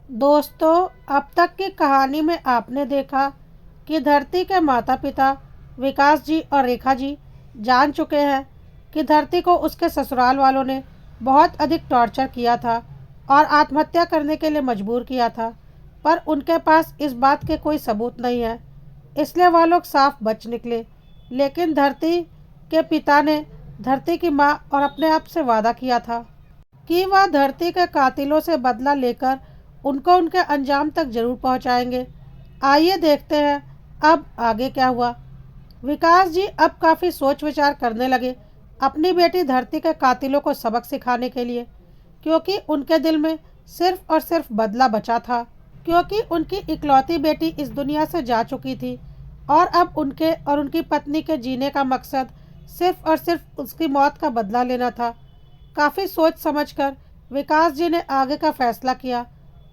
दोस्तों, अब तक की कहानी में आपने देखा कि धरती के माता पिता विकास जी और रेखा जी जान चुके हैं कि धरती को उसके ससुराल वालों ने बहुत अधिक टॉर्चर किया था और आत्महत्या करने के लिए मजबूर किया था। पर उनके पास इस बात के कोई सबूत नहीं है, इसलिए वह लोग साफ बच निकले। लेकिन धरती के पिता ने धरती की माँ और अपने आप से वादा किया था कि वह धरती के कातिलों से बदला लेकर उनको उनके अंजाम तक जरूर पहुंचाएंगे। आइए देखते हैं अब आगे क्या हुआ। विकास जी अब काफ़ी सोच विचार करने लगे अपनी बेटी धरती के कातिलों को सबक सिखाने के लिए, क्योंकि उनके दिल में सिर्फ और सिर्फ बदला बचा था, क्योंकि उनकी इकलौती बेटी इस दुनिया से जा चुकी थी और अब उनके और उनकी पत्नी के जीने का मकसद सिर्फ और सिर्फ उसकी मौत का बदला लेना था। काफ़ी सोच समझकर विकास जी ने आगे का फैसला किया।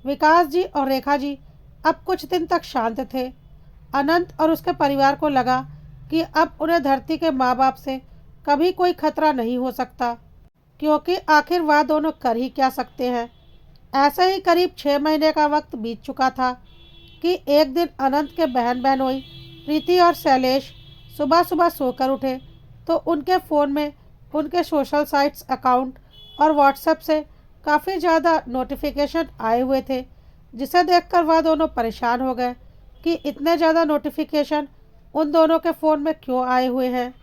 विकास जी और रेखा जी अब कुछ दिन तक शांत थे। अनंत और उसके परिवार को लगा कि अब उन्हें धरती के माँ बाप से कभी कोई खतरा नहीं हो सकता, क्योंकि आखिर वह दोनों कर ही क्या सकते हैं। ऐसे ही करीब 6 महीने का वक्त बीत चुका था कि एक दिन अनंत के बहन बहनोई प्रीति और शैलेश सुबह सुबह सोकर उठे तो उनके फ़ोन में उनके सोशल साइट्स अकाउंट और व्हाट्सएप से काफ़ी ज़्यादा नोटिफिकेशन आए हुए थे, जिसे देखकर वह दोनों परेशान हो गए कि इतने ज़्यादा नोटिफिकेशन उन दोनों के फ़ोन में क्यों आए हुए हैं।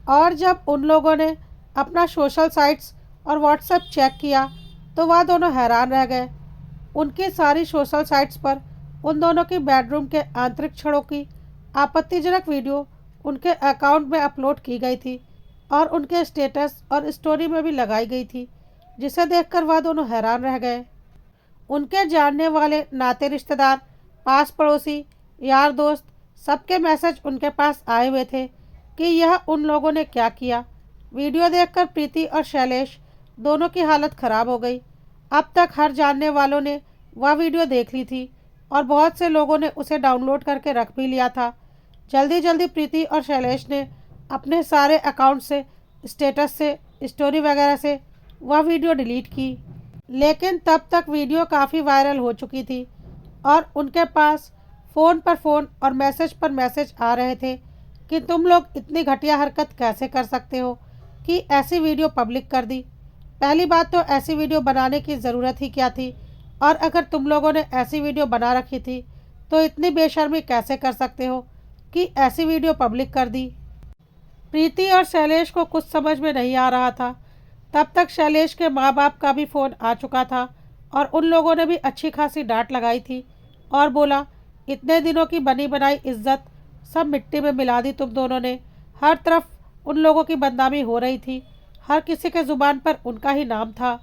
और जब उन लोगों ने अपना सोशल साइट्स और व्हाट्सएप चेक किया तो वह दोनों हैरान रह गए। उनकी सारी सोशल साइट्स पर उन दोनों की बेडरूम के आंतरिक क्षणों की आपत्तिजनक वीडियो उनके अकाउंट में अपलोड की गई थी और उनके स्टेटस और स्टोरी में भी लगाई गई थी, जिसे देखकर वह दोनों हैरान रह गए। उनके जानने वाले नाते रिश्तेदार, पास पड़ोसी, यार दोस्त, सबके मैसेज उनके पास आए हुए थे कि यह उन लोगों ने क्या किया। वीडियो देखकर प्रीति और शैलेश दोनों की हालत ख़राब हो गई। अब तक हर जानने वालों ने वह वीडियो देख ली थी और बहुत से लोगों ने उसे डाउनलोड करके रख भी लिया था। जल्दी जल्दी प्रीति और शैलेश ने अपने सारे अकाउंट से, स्टेटस से, स्टोरी वगैरह से वह वीडियो डिलीट की। लेकिन तब तक वीडियो काफ़ी वायरल हो चुकी थी और उनके पास फ़ोन पर फ़ोन और मैसेज पर मैसेज आ रहे थे कि तुम लोग इतनी घटिया हरकत कैसे कर सकते हो कि ऐसी वीडियो पब्लिक कर दी। पहली बात तो ऐसी वीडियो बनाने की ज़रूरत ही क्या थी, और अगर तुम लोगों ने ऐसी वीडियो बना रखी थी तो इतनी बेशर्मी कैसे कर सकते हो कि ऐसी वीडियो पब्लिक कर दी। प्रीति और शैलेश को कुछ समझ में नहीं आ रहा था। तब तक शैलेश के माँ बाप का भी फ़ोन आ चुका था और उन लोगों ने भी अच्छी खासी डांट लगाई थी और बोला, इतने दिनों की बनी बनाई इज्जत सब मिट्टी में मिला दी तुम दोनों ने। हर तरफ उन लोगों की बदनामी हो रही थी, हर किसी के ज़ुबान पर उनका ही नाम था।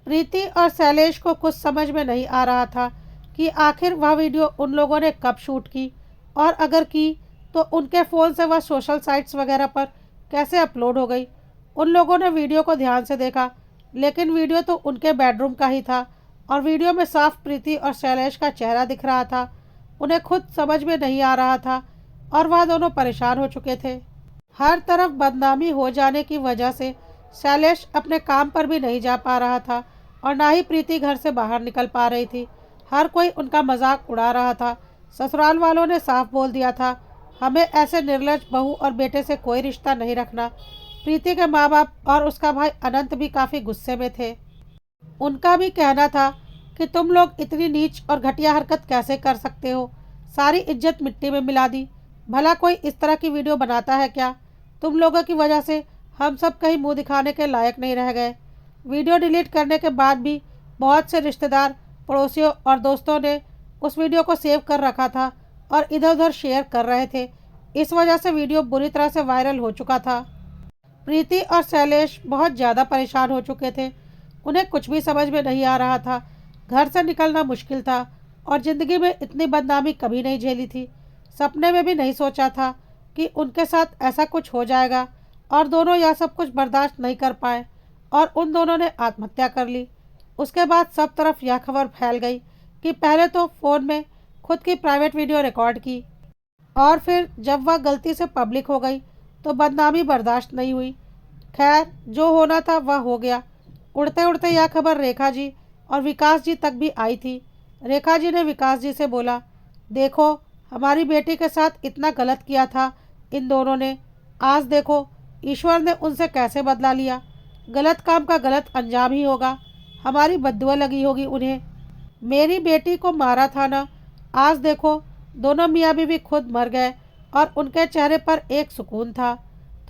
प्रीति और शैलेश को कुछ समझ में नहीं आ रहा था कि आखिर वह वीडियो उन लोगों ने कब शूट की, और अगर की तो उनके फ़ोन से वह सोशल साइट्स वगैरह पर कैसे अपलोड हो गई। उन लोगों ने वीडियो को ध्यान से देखा, लेकिन वीडियो तो उनके बेडरूम का ही था और वीडियो में साफ प्रीति और शैलेश का चेहरा दिख रहा था। उन्हें खुद समझ में नहीं आ रहा था और वह दोनों परेशान हो चुके थे। हर तरफ बदनामी हो जाने की वजह से शैलेश अपने काम पर भी नहीं जा पा रहा था और ना ही प्रीति घर से बाहर निकल पा रही थी। हर कोई उनका मजाक उड़ा रहा था। ससुराल वालों ने साफ बोल दिया था, हमें ऐसे निर्लज्ज बहू और बेटे से कोई रिश्ता नहीं रखना। प्रीति के माँ बाप और उसका भाई अनंत भी काफ़ी गुस्से में थे। उनका भी कहना था कि तुम लोग इतनी नीच और घटिया हरकत कैसे कर सकते हो, सारी इज्जत मिट्टी में मिला दी। भला कोई इस तरह की वीडियो बनाता है क्या? तुम लोगों की वजह से हम सब कहीं मुंह दिखाने के लायक नहीं रह गए। वीडियो डिलीट करने के बाद भी बहुत से रिश्तेदार, पड़ोसियों और दोस्तों ने उस वीडियो को सेव कर रखा था और इधर उधर शेयर कर रहे थे। इस वजह से वीडियो बुरी तरह से वायरल हो चुका था। प्रीति और शैलेश बहुत ज़्यादा परेशान हो चुके थे। उन्हें कुछ भी समझ में नहीं आ रहा था। घर से निकलना मुश्किल था और ज़िंदगी में इतनी बदनामी कभी नहीं झेली थी। सपने में भी नहीं सोचा था कि उनके साथ ऐसा कुछ हो जाएगा, और दोनों यह सब कुछ बर्दाश्त नहीं कर पाए और उन दोनों ने आत्महत्या कर ली। उसके बाद सब तरफ यह खबर फैल गई कि पहले तो फ़ोन में खुद की प्राइवेट वीडियो रिकॉर्ड की, और फिर जब वह गलती से पब्लिक हो गई तो बदनामी बर्दाश्त नहीं हुई। खैर, जो होना था वह हो गया। उड़ते उड़ते यह खबर रेखा जी और विकास जी तक भी आई थी। रेखा जी ने विकास जी से बोला, देखो, हमारी बेटी के साथ इतना गलत किया था इन दोनों ने, आज देखो ईश्वर ने उनसे कैसे बदला लिया। गलत काम का गलत अंजाम ही होगा, हमारी बद्दुआ लगी होगी उन्हें। मेरी बेटी को मारा था ना, आज देखो दोनों मियाँ बीवी खुद मर गए और उनके चेहरे पर एक सुकून था,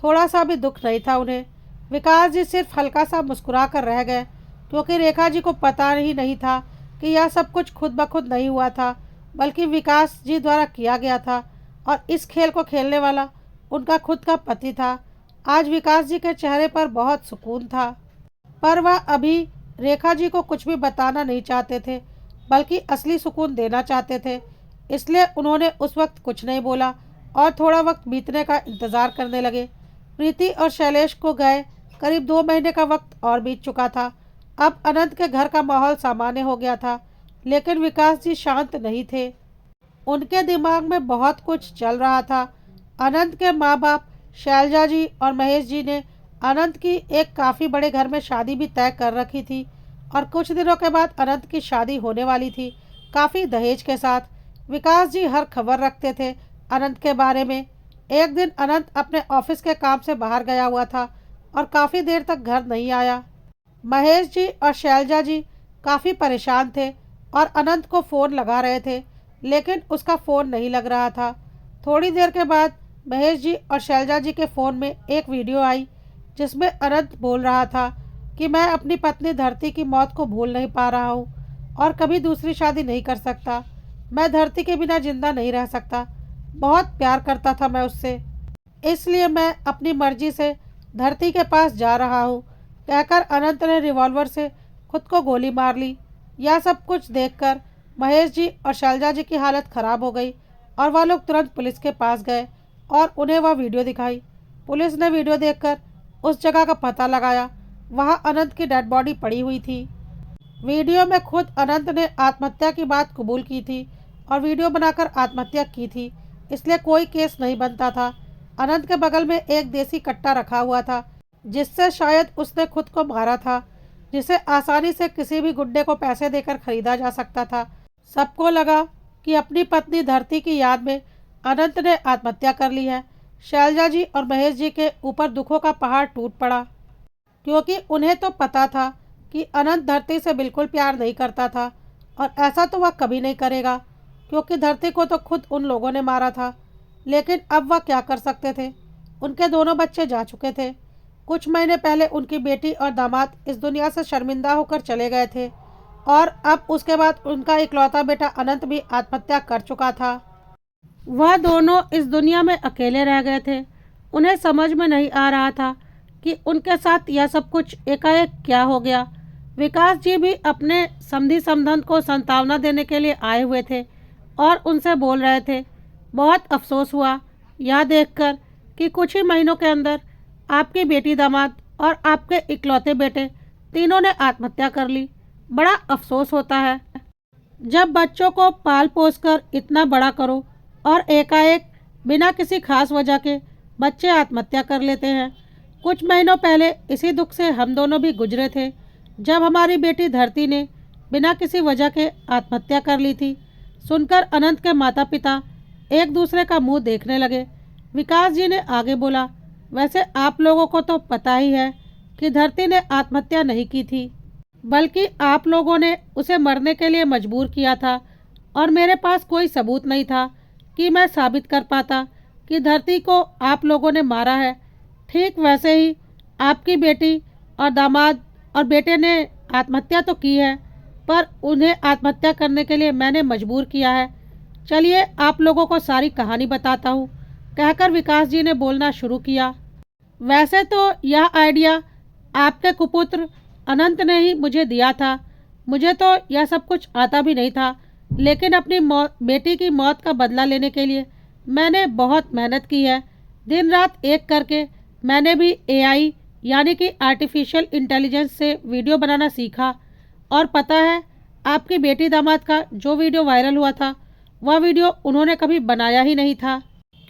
थोड़ा सा भी दुख नहीं था उन्हें। विकास जी सिर्फ हल्का सा मुस्कुरा कर रह गए, क्योंकि रेखा जी को पता ही नहीं था कि यह सब कुछ खुद ब खुद नहीं हुआ था, बल्कि विकास जी द्वारा किया गया था, और इस खेल को खेलने वाला उनका खुद का पति था। आज विकास जी के चेहरे पर बहुत सुकून था, पर वह अभी रेखा जी को कुछ भी बताना नहीं चाहते थे, बल्कि असली सुकून देना चाहते थे। इसलिए उन्होंने उस वक्त कुछ नहीं बोला और थोड़ा वक्त बीतने का इंतज़ार करने लगे। प्रीति और शैलेश को गए करीब 2 महीने का वक्त और बीत चुका था। अब अनंत के घर का माहौल सामान्य हो गया था, लेकिन विकास जी शांत नहीं थे। उनके दिमाग में बहुत कुछ चल रहा था। अनंत के माँ बाप शैलजा जी और महेश जी ने अनंत की एक काफ़ी बड़े घर में शादी भी तय कर रखी थी, और कुछ दिनों के बाद अनंत की शादी होने वाली थी, काफ़ी दहेज के साथ। विकास जी हर खबर रखते थे अनंत के बारे में। एक दिन अनंत अपने ऑफिस के काम से बाहर गया हुआ था और काफ़ी देर तक घर नहीं आया। महेश जी और शैलजा जी काफ़ी परेशान थे और अनंत को फ़ोन लगा रहे थे, लेकिन उसका फ़ोन नहीं लग रहा था। थोड़ी देर के बाद महेश जी और शैलजा जी के फ़ोन में एक वीडियो आई, जिसमें अनंत बोल रहा था कि मैं अपनी पत्नी धरती की मौत को भूल नहीं पा रहा हूँ और कभी दूसरी शादी नहीं कर सकता। मैं धरती के बिना जिंदा नहीं रह सकता। बहुत प्यार करता था मैं उससे, इसलिए मैं अपनी मर्जी से धरती के पास जा रहा हूँ, कहकर अनंत ने रिवॉल्वर से खुद को गोली मार ली। यह सब कुछ देखकर महेश जी और शैलजा जी की हालत ख़राब हो गई और वह लोग तुरंत पुलिस के पास गए और उन्हें वह वीडियो दिखाई। पुलिस ने वीडियो देखकर उस जगह का पता लगाया। वहाँ अनंत की डेड बॉडी पड़ी हुई थी। वीडियो में खुद अनंत ने आत्महत्या की बात कबूल की थी और वीडियो बनाकर आत्महत्या की थी, इसलिए कोई केस नहीं बनता था। अनंत के बगल में एक देसी कट्टा रखा हुआ था, जिससे शायद उसने खुद को मारा था, जिसे आसानी से किसी भी गुड्डे को पैसे देकर खरीदा जा सकता था। सबको लगा कि अपनी पत्नी धरती की याद में अनंत ने आत्महत्या कर ली है। शैलजा जी और महेश जी के ऊपर दुखों का पहाड़ टूट पड़ा, क्योंकि उन्हें तो पता था कि अनंत धरती से बिल्कुल प्यार नहीं करता था, और ऐसा तो वह कभी नहीं करेगा, क्योंकि धरती को तो खुद उन लोगों ने मारा था। लेकिन अब वह क्या कर सकते थे? उनके दोनों बच्चे जा चुके थे। कुछ महीने पहले उनकी बेटी और दामाद इस दुनिया से शर्मिंदा होकर चले गए थे, और अब उसके बाद उनका इकलौता बेटा अनंत भी आत्महत्या कर चुका था। वह दोनों इस दुनिया में अकेले रह गए थे। उन्हें समझ में नहीं आ रहा था कि उनके साथ यह सब कुछ एकाएक क्या हो गया। विकास जी भी अपने समधी समधन को सांत्वना देने के लिए आए हुए थे और उनसे बोल रहे थे। बहुत अफसोस हुआ यह देखकर कि कुछ ही महीनों के अंदर आपकी बेटी दामाद और आपके इकलौते बेटे तीनों ने आत्महत्या कर ली। बड़ा अफसोस होता है जब बच्चों को पाल पोस कर इतना बड़ा करो और एकाएक बिना किसी खास वजह के बच्चे आत्महत्या कर लेते हैं। कुछ महीनों पहले इसी दुख से हम दोनों भी गुजरे थे, जब हमारी बेटी धरती ने बिना किसी वजह के आत्महत्या कर ली थी। सुनकर अनंत के माता पिता एक दूसरे का मुंह देखने लगे। विकास जी ने आगे बोला, वैसे आप लोगों को तो पता ही है कि धरती ने आत्महत्या नहीं की थी, बल्कि आप लोगों ने उसे मरने के लिए मजबूर किया था, और मेरे पास कोई सबूत नहीं था कि मैं साबित कर पाता कि धरती को आप लोगों ने मारा है। ठीक वैसे ही आपकी बेटी और दामाद और बेटे ने आत्महत्या तो की है, पर उन्हें आत्महत्या करने के लिए मैंने मजबूर किया है। चलिए आप लोगों को सारी कहानी बताता हूँ, कहकर विकास जी ने बोलना शुरू किया। वैसे तो यह आइडिया आपके कुपुत्र अनंत ने ही मुझे दिया था। मुझे तो यह सब कुछ आता भी नहीं था, लेकिन अपनी बेटी की मौत का बदला लेने के लिए मैंने बहुत मेहनत की है। दिन रात एक करके मैंने भी एआई यानी कि आर्टिफिशियल इंटेलिजेंस से वीडियो बनाना सीखा, और पता है आपकी बेटी दामाद का जो वीडियो वायरल हुआ था, वह वीडियो उन्होंने कभी बनाया ही नहीं था,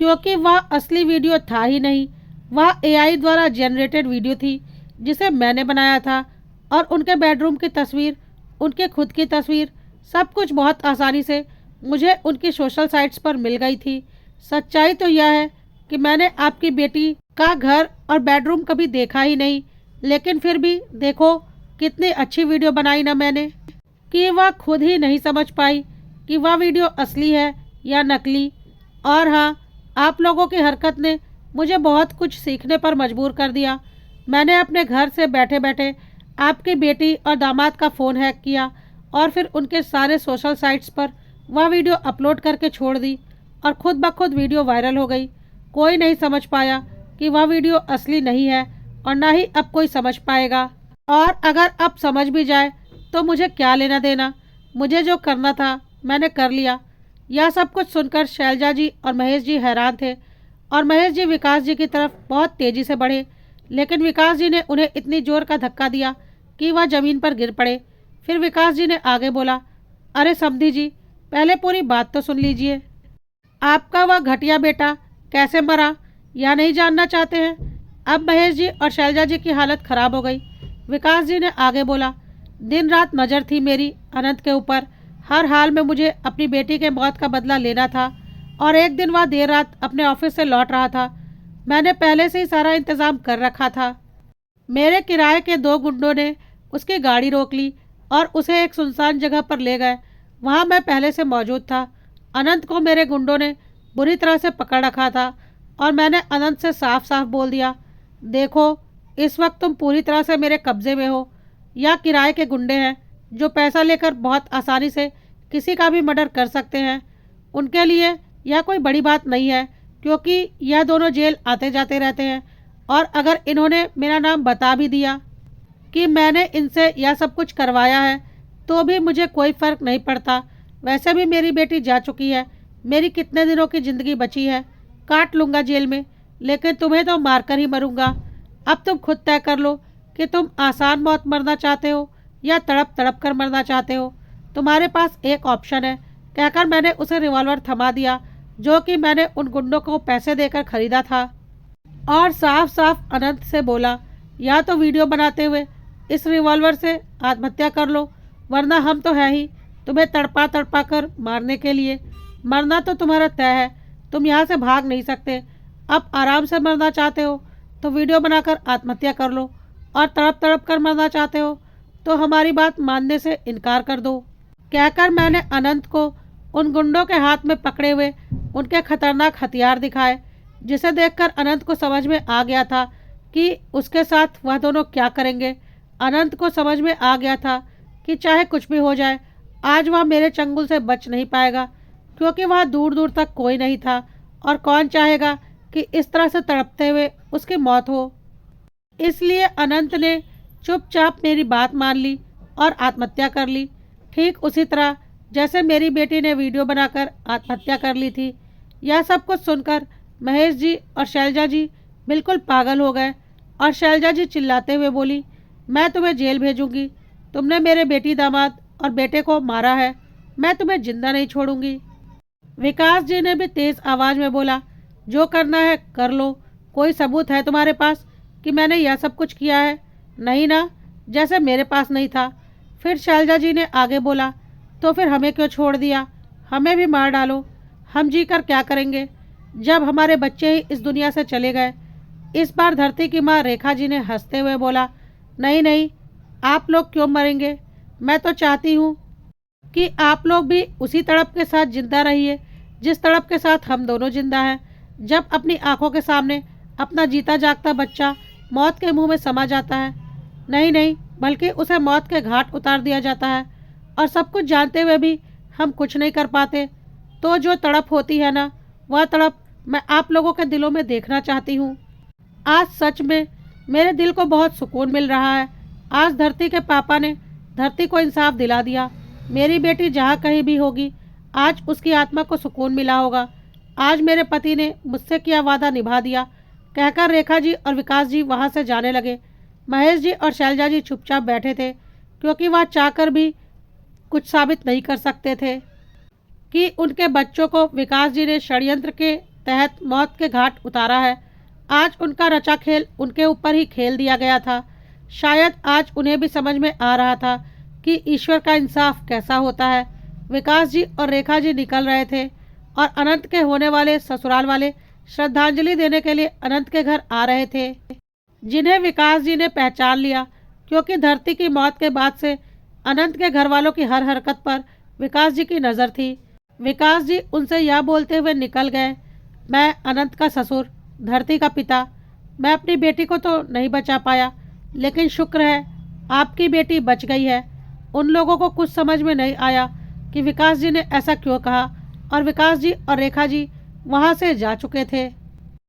क्योंकि वह असली वीडियो था ही नहीं। वह एआई द्वारा जनरेटेड वीडियो थी जिसे मैंने बनाया था, और उनके बेडरूम की तस्वीर, उनके खुद की तस्वीर सब कुछ बहुत आसानी से मुझे उनकी सोशल साइट्स पर मिल गई थी। सच्चाई तो यह है कि मैंने आपकी बेटी का घर और बेडरूम कभी देखा ही नहीं, लेकिन फिर भी देखो कितनी अच्छी वीडियो बनाई ना मैंने, कि वह खुद ही नहीं समझ पाई कि वह वीडियो असली है या नकली। और हाँ, आप लोगों की हरकत ने मुझे बहुत कुछ सीखने पर मजबूर कर दिया। मैंने अपने घर से बैठे बैठे आपकी बेटी और दामाद का फ़ोन हैक किया और फिर उनके सारे सोशल साइट्स पर वह वीडियो अपलोड करके छोड़ दी और खुद ब खुद वीडियो वायरल हो गई। कोई नहीं समझ पाया कि वह वीडियो असली नहीं है और ना ही अब कोई समझ पाएगा। और अगर अब समझ भी जाए तो मुझे क्या लेना देना, मुझे जो करना था मैंने कर लिया। यह सब कुछ सुनकर शैलजा जी और महेश जी हैरान थे और महेश जी विकास जी की तरफ बहुत तेज़ी से बढ़े, लेकिन विकास जी ने उन्हें इतनी जोर का धक्का दिया कि वह ज़मीन पर गिर पड़े। फिर विकास जी ने आगे बोला, अरे समधी जी, पहले पूरी बात तो सुन लीजिए। आपका वह घटिया बेटा कैसे मरा या नहीं जानना चाहते हैं? अब महेश जी और शैलजा जी की हालत खराब हो गई। विकास जी ने आगे बोला, दिन रात नज़र थी मेरी अनंत के ऊपर। हर हाल में मुझे अपनी बेटी के मौत का बदला लेना था और एक दिन वह देर रात अपने ऑफिस से लौट रहा था। मैंने पहले से ही सारा इंतज़ाम कर रखा था। मेरे किराए के 2 गुंडों ने उसकी गाड़ी रोक ली और उसे एक सुनसान जगह पर ले गए। वहाँ मैं पहले से मौजूद था। अनंत को मेरे गुंडों ने बुरी तरह से पकड़ रखा था और मैंने अनंत से साफ साफ बोल दिया, देखो इस वक्त तुम पूरी तरह से मेरे कब्ज़े में हो। या किराए के गुंडे हैं जो पैसा लेकर बहुत आसानी से किसी का भी मर्डर कर सकते हैं। उनके लिए यह कोई बड़ी बात नहीं है क्योंकि यह दोनों जेल आते जाते रहते हैं। और अगर इन्होंने मेरा नाम बता भी दिया कि मैंने इनसे यह सब कुछ करवाया है तो भी मुझे कोई फ़र्क नहीं पड़ता। वैसे भी मेरी बेटी जा चुकी है, मेरी कितने दिनों की ज़िंदगी बची है, काट लूँगा जेल में, लेकिन तुम्हें तो मारकर ही मरूँगा। अब तुम खुद तय कर लो कि तुम आसान मौत मरना चाहते हो या तड़प तड़प कर मरना चाहते हो। तुम्हारे पास एक ऑप्शन है, कहकर मैंने उसे रिवॉल्वर थमा दिया जो कि मैंने उन गुंडों को पैसे देकर खरीदा था और साफ साफ अनंत से बोला, या तो वीडियो बनाते हुए इस रिवॉल्वर से आत्महत्या कर लो, वरना हम तो हैं ही तुम्हें तड़पा तड़पा कर मारने के लिए। मरना तो तुम्हारा तय है, तुम यहाँ से भाग नहीं सकते। अब आराम से मरना चाहते हो तो वीडियो बनाकर आत्महत्या कर लो और तड़प तड़प कर मरना चाहते हो तो हमारी बात मानने से इनकार कर दो। कहकर मैंने अनंत को उन गुंडों के हाथ में पकड़े हुए उनके खतरनाक हथियार दिखाए, जिसे देखकर अनंत को समझ में आ गया था कि उसके साथ वह दोनों क्या करेंगे। अनंत को समझ में आ गया था कि चाहे कुछ भी हो जाए, आज वह मेरे चंगुल से बच नहीं पाएगा क्योंकि वहाँ दूर दूर तक कोई नहीं था और कौन चाहेगा कि इस तरह से तड़पते हुए उसकी मौत हो। इसलिए अनंत ने चुपचाप मेरी बात मान ली और आत्महत्या कर ली, ठीक उसी तरह जैसे मेरी बेटी ने वीडियो बनाकर आत्महत्या कर ली थी। यह सब कुछ सुनकर महेश जी और शैलजा जी बिल्कुल पागल हो गए और शैलजा जी चिल्लाते हुए बोली, मैं तुम्हें जेल भेजूंगी, तुमने मेरे बेटी दामाद और बेटे को मारा है, मैं तुम्हें जिंदा नहीं छोड़ूंगी। विकास जी ने भी तेज़ आवाज़ में बोला, जो करना है कर लो, कोई सबूत है तुम्हारे पास कि मैंने यह सब कुछ किया है? नहीं ना, जैसे मेरे पास नहीं था। फिर शैलजा जी ने आगे बोला, तो फिर हमें क्यों छोड़ दिया? हमें भी मार डालो, हम जी कर क्या करेंगे जब हमारे बच्चे ही इस दुनिया से चले गए। इस बार धरती की माँ रेखा जी ने हंसते हुए बोला, नहीं नहीं, आप लोग क्यों मरेंगे? मैं तो चाहती हूँ कि आप लोग भी उसी तड़प के साथ जिंदा रहिए जिस तड़प के साथ हम दोनों जिंदा हैं। जब अपनी आंखों के सामने अपना जीता जागता बच्चा मौत के मुंह में समा जाता है, नहीं नहीं, बल्कि उसे मौत के घाट उतार दिया जाता है और सब कुछ जानते हुए भी हम कुछ नहीं कर पाते, तो जो तड़प होती है ना, वह तड़प मैं आप लोगों के दिलों में देखना चाहती हूँ। आज सच में मेरे दिल को बहुत सुकून मिल रहा है। आज धरती के पापा ने धरती को इंसाफ दिला दिया। मेरी बेटी जहाँ कहीं भी होगी, आज उसकी आत्मा को सुकून मिला होगा। आज मेरे पति ने मुझसे किया वादा निभा दिया, कहकर रेखा जी और विकास जी वहाँ से जाने लगे। महेश जी और शैलजा जी चुपचाप बैठे थे क्योंकि वह चाहकर भी कुछ साबित नहीं कर सकते थे कि उनके बच्चों को विकास जी ने षड्यंत्र के तहत मौत के घाट उतारा है। आज उनका रचा खेल उनके ऊपर ही खेल दिया गया था। शायद आज उन्हें भी समझ में आ रहा था कि ईश्वर का इंसाफ कैसा होता है। विकास जी और रेखा जी निकल रहे थे और अनंत के होने वाले ससुराल वाले श्रद्धांजलि देने के लिए अनंत के घर आ रहे थे, जिन्हें विकास जी ने पहचान लिया, क्योंकि धरती की मौत के बाद से अनंत के घर वालों की हर हरकत पर विकास जी की नज़र थी। विकास जी उनसे यह बोलते हुए निकल गए, मैं अनंत का ससुर, धरती का पिता, मैं अपनी बेटी को तो नहीं बचा पाया, लेकिन शुक्र है आपकी बेटी बच गई है। उन लोगों को कुछ समझ में नहीं आया कि विकास जी ने ऐसा क्यों कहा, और विकास जी और रेखा जी वहाँ से जा चुके थे।